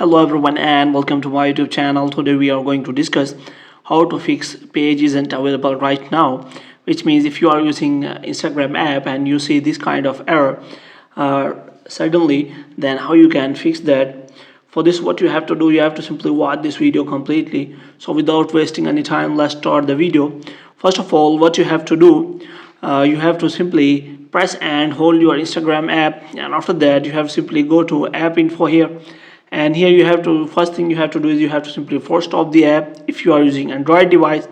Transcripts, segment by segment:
Hello everyone and welcome to my YouTube channel. Today we are going to discuss how to fix page isn't available right now, which means if you are using Instagram app and you see this kind of error suddenly, then how you can fix that. For this, what you have to do, you have to simply watch this video completely. So without wasting any time, let's start the video. First of all, what you have to do, you have to simply press and hold your Instagram app, and after that you have to simply go to app info here, and here you have to, first thing you have to do is you have to simply force stop the app if you are using Android device,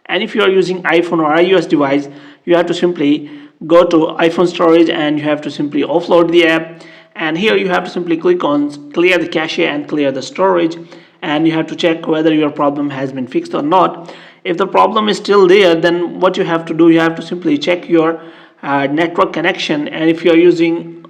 and if you are using iPhone or iOS device, you have to simply go to iPhone storage and you have to simply offload the app, and here you have to simply click on clear the cache and clear the storage, and you have to check whether your problem has been fixed or not. If the problem is still there, then what you have to do, you have to simply check your network connection, and if you are using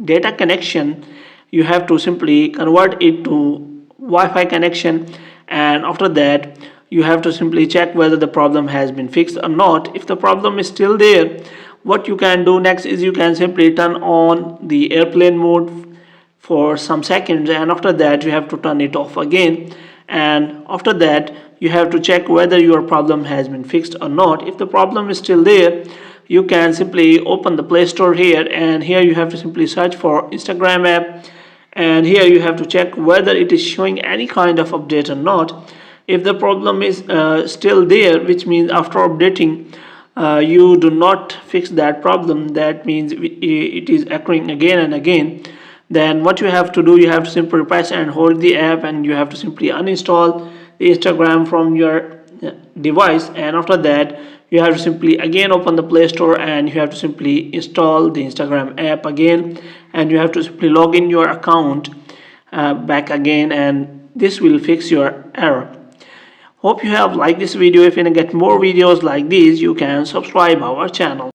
data connection, you have to simply convert it to Wi-Fi connection, and after that you have to simply check whether the problem has been fixed or not. If the problem is still there, what you can do next is you can simply turn on the airplane mode for some seconds, and after that you have to turn it off again, and after that you have to check whether your problem has been fixed or not. If the problem is still there, you can simply open the Play Store here, and here you have to simply search for Instagram app, and here you have to check whether it is showing any kind of update or not. If the problem is still there, which means after updating you do not fix that problem, that means it is occurring again and again, then what you have to do, you have to simply press and hold the app, and you have to simply uninstall the Instagram from your device, and after that you have to simply again open the Play Store, and you have to simply install the Instagram app again, and you have to simply log in your account back again, and this will fix your error. Hope you have liked this video. If you want to get more videos like these, you can subscribe our channel.